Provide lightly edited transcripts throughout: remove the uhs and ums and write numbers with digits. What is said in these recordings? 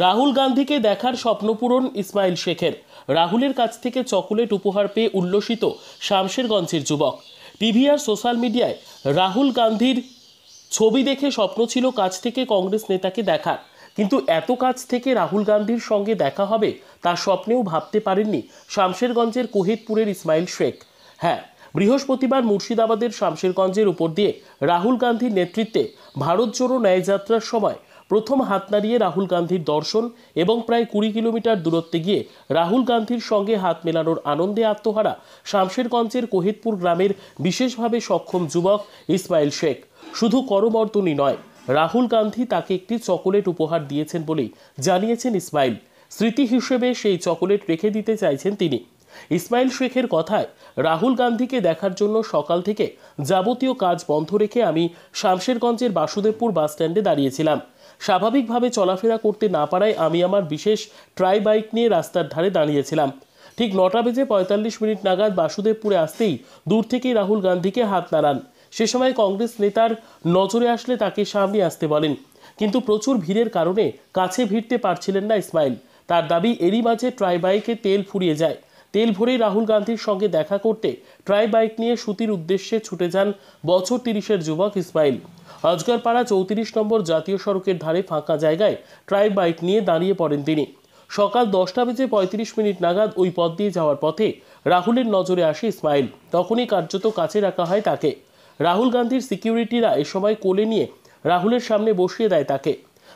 রাহুল গান্ধীকে দেখার স্বপ্নপূরণ ইসমাইল শেখের। রাহুলের কাছ থেকে চকোলেট উপহার পেয়ে উল্লসিত শামশেরগঞ্জের যুবক। টিভি আর সোশ্যাল মিডিয়ায় রাহুল গান্ধীর ছবি দেখে স্বপ্ন ছিল কাছ থেকে কংগ্রেস নেতাকে দেখার, কিন্তু এত কাছ থেকে রাহুল গান্ধীর সঙ্গে দেখা হবে তা স্বপ্নেও ভাবতে পারেননি শামশেরগঞ্জের কোহেদপুরের ইসমাইল শেখ। হ্যাঁ, বৃহস্পতিবার মুর্শিদাবাদের শামশেরগঞ্জের উপর দিয়ে রাহুল গান্ধীর নেতৃত্বে ভারত জোড়ো ন্যায়যাত্রার সময় প্রথম হাত নাড়িয়ে রাহুল গান্ধীর দর্শন এবং প্রায় 20 কিলোমিটার দূরত্বে গিয়ে রাহুল গান্ধীর সঙ্গে হাত মেলানোর আনন্দে আত্মহারা শামশেরগঞ্জের কোহেদপুর গ্রামের বিশেষভাবে সক্ষম যুবক ইসমাইল শেখ। শুধু করমর্দনই নয়, রাহুল গান্ধী তাকে একটি চকোলেট উপহার দিয়েছেন বলেই জানিয়েছেন ইসমাইল। স্মৃতি হিসেবে সেই চকোলেট রেখে দিতে চাইছেন তিনি। ইসমাইল শেখের কথায়, রাহুল গান্ধীকে দেখার জন্য সকাল থেকে যাবতীয় কাজ বন্ধ রেখে আমি শামশেরগঞ্জের বাসুদেবপুর বাস স্ট্যান্ডে দাঁড়িয়েছিলাম। স্বাভাবিকভাবে চলাফেরা করতে না পারায় আমি আমার বিশেষ ট্রাই বাইক নিয়ে রাস্তার ধারে দাঁড়িয়েছিলাম। ঠিক 9:45 নাগাদ বাসুদেবপুরে আসতেই দূর থেকেই রাহুল গান্ধীকে হাত নাড়ান। সে সময় কংগ্রেস নেতার নজরে আসলে তাকে সামনে আসতে বলেন, কিন্তু প্রচুর ভিড়ের কারণে কাছে ভিড়তে পারছিলেন না ইসমাইল। তার দাবি, এরই মাঝে ট্রাই বাইকে তেল ফুরিয়ে যায়। তেল ভরেই রাহুল গান্ধীর সঙ্গে দেখা করতে ট্রাই বাইক নিয়ে সুতির উদ্দেশ্যে ছুটে যান বছর 30-এর যুবক ইসমাইল। আজগরপাড়া 34 নম্বর জাতীয় সড়কের ধারে ফাঁকা জায়গায় ট্রাই বাইক নিয়ে দাঁড়িয়ে পড়েন তিনি। সকাল 10:35 নাগাদ ওই পথ দিয়ে যাওয়ার পথে রাহুলের নজরে আসে ইসমাইল। তখনই কার্যত কাছে রাখা হয় তাকে। রাহুল গান্ধীর সিকিউরিটিরা এ সময় কোলে নিয়ে রাহুলের সামনে বসিয়ে দেয় তাকে।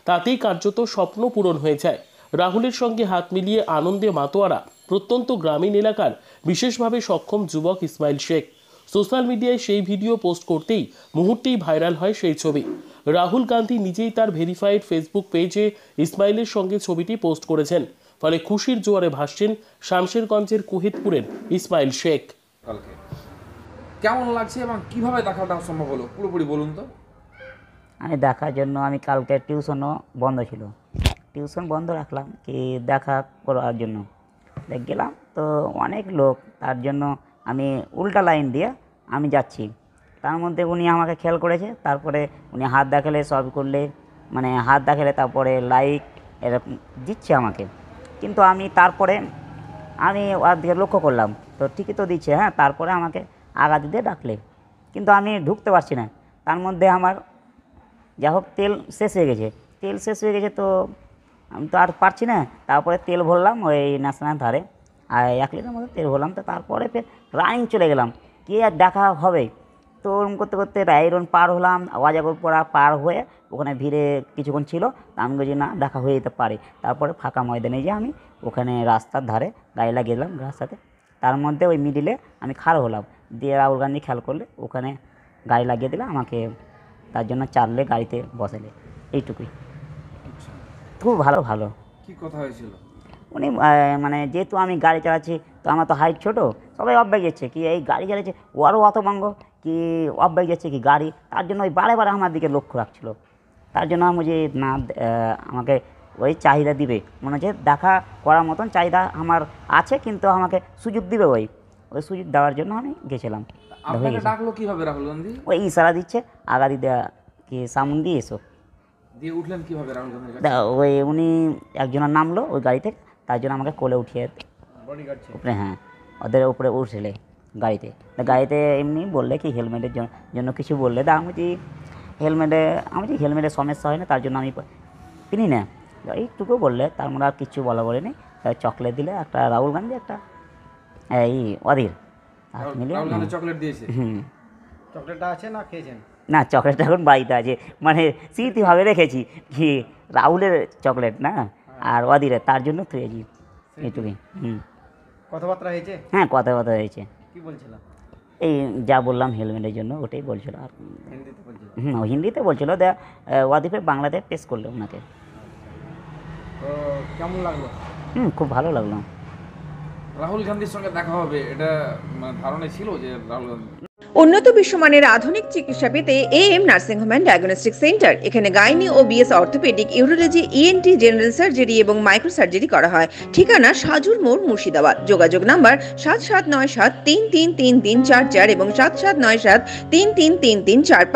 তাতেই কার্যত স্বপ্ন পূরণ হয়ে যায়। রাহুলের সঙ্গে হাত মিলিয়ে আনন্দে মাতোয়ারা প্রত্যন্ত গ্রামীণ এলাকার বিশেষভাবে সক্ষম যুবক ইসমাইল শেখ। সোশ্যাল মিডিয়ায় সেই ভিডিও পোস্ট করতেই মুহূর্তেই ভাইরাল হয় সেই ছবি। রাহুল গান্ধী নিজেই তার ভেরিফাইড ফেসবুক পেজে ইসমাইলের সঙ্গে ছবিটি পোস্ট করেছেন। ফলে খুশির জোয়ারে ভাসছেন শামশেরগঞ্জের কোহেদপুরের ইসমাইল শেখ। কেমন লাগছে এবং কিভাবে দেখাটা সম্ভব হলো পুরোপুরি বলুন তো। আমি দেখার জন্য কালকে টিউশনও বন্ধ ছিল, টিউশন বন্ধ রাখলাম কি দেখা করার জন্য গেলাম, তো অনেক লোক, তার জন্য আমি উল্টা লাইন দিয়ে আমি যাচ্ছি। তার মধ্যে উনি আমাকে খেয়াল করেছে, তারপরে উনি হাত দেখালে সব করলে, হাত দেখালে তারপরে লাইক এরকম দিচ্ছে আমাকে, কিন্তু আমি তারপরে ওর দিকে লক্ষ্য করলাম তো ঠিকই তো দিচ্ছে। হ্যাঁ, তারপরে আমাকে আগা দিতে ডাকলে, কিন্তু আমি ঢুকতে পারছি না। তার মধ্যে আমার যা হোক তেল শেষ হয়ে গেছে, তো আমি তো আর পারছি না। তারপরে তেল ভরলাম ওই ন্যাশনাল ধারে, আর 1 লিটার মতো তেল ভরলাম। তো তারপরে ফের রানিং চলে গেলাম, কে আর দেখা হবে। তো ওরকম করতে করতে রায়রন পার হলাম, ওয়াজাগরপাড়া পার হয়ে ওখানে ভিড়ে কিছুক্ষণ ছিল। আমি বলছি না, দেখা হয়ে যেতে পারে। তারপরে ফাঁকা ময়দানে যে আমি ওখানে রাস্তার ধারে গাড়ি লাগিয়ে দিলাম রাস্তাতে। তার মধ্যে ওই মিডিলে আমি খাড়া হলাম, দিয়ে রাহুল গান্ধী খেয়াল করলে ওখানে গাড়ি লাগিয়ে দিলে আমাকে, তার জন্য চাললে গাড়িতে বসালে, এইটুকুই। খুব ভালো। কি কথা হয়েছিল? উনি যেহেতু আমি গাড়ি চালাচ্ছি, তো আমার তো হাইট ছোটো, সবাই অব্যাগ যাচ্ছে কি এই গাড়ি চালাচ্ছে, ওরও অতভঙ্গ কি অব্যাগ যাচ্ছে কি গাড়ি, তার জন্য ওই বারে আমার দিকে লক্ষ্য রাখছিল। তার জন্য আমি যে না, আমাকে ওই চাহিদা দিবে, মনে হচ্ছে দেখা করার মতন চাহিদা আমার আছে, কিন্তু আমাকে সুযোগ দিবে, ওই সুযোগ দেওয়ার জন্য আমি গেছিলাম। আপনাকে ডাকলো কিভাবে রাহুল গান্ধী? ওই ইশারা দিচ্ছে, আগা দিতে কি সামন দিয়ে এসো। দিয়ে উঠলেন কিভাবে রাহুল গান্ধী? ওই উনি একজনের নামলো ওই গাড়িতে, তার জন্য আমাকে কোলে উঠিয়ে উপরে, হ্যাঁ ওদের উপরে উঠলে গাড়িতে এমনি বললে কি হেলমেটের জন্য কিছু বললে, তা আমি হেলমেটের সমস্যা হয় না, তার জন্য আমি কিনি না, এইটুকু বললে। তার মধ্যে আর কিছু বলেনি। তাই চকলেট দিলে, একটা রাহুল গান্ধী, একটা এই অধীর চকলেট দিয়েছে। চকলেটটা আছে না খেয়েছেন? না, চকলেটটা এখন বাড়িতে আছে, স্মৃতিভাবে রেখেছি কি রাহুলের চকলেট না, আর অধীরের, তার জন্য থুয়েছি, এইটুকুই। কথাবার্তা হয়েছে? হ্যাঁ, কথাবার্তা হয়েছে। কি বলছিল? এই যা বললাম হেলমেটের জন্য, ওটাই বলছিল। আর হিন্দিতে বলছিল? হিন্দিতে বলছিল, ওয়াদিফে বাংলাতে পেশ করলো ওনাকে। তো কেমন লাগলো? খুব ভালো লাগলো। রাহুল গান্ধীর সঙ্গে দেখা হবে এটা ধারণা ছিল যে রাহুল গান্ধী। উন্নত বিশ্বমানের আধুনিক চিকিৎসা পেতে AM nursing home and diagnostic centre. এখানে গাইনি ও BS orthopaedic, urology, ENT, general surgery এবং মাইক্রো সার্জারি করা হয়। ঠিকানা সাজুর মোড়, মুর্শিদাবাদ। যোগাযোগ নাম্বার 7797333344 এবং 7797333345।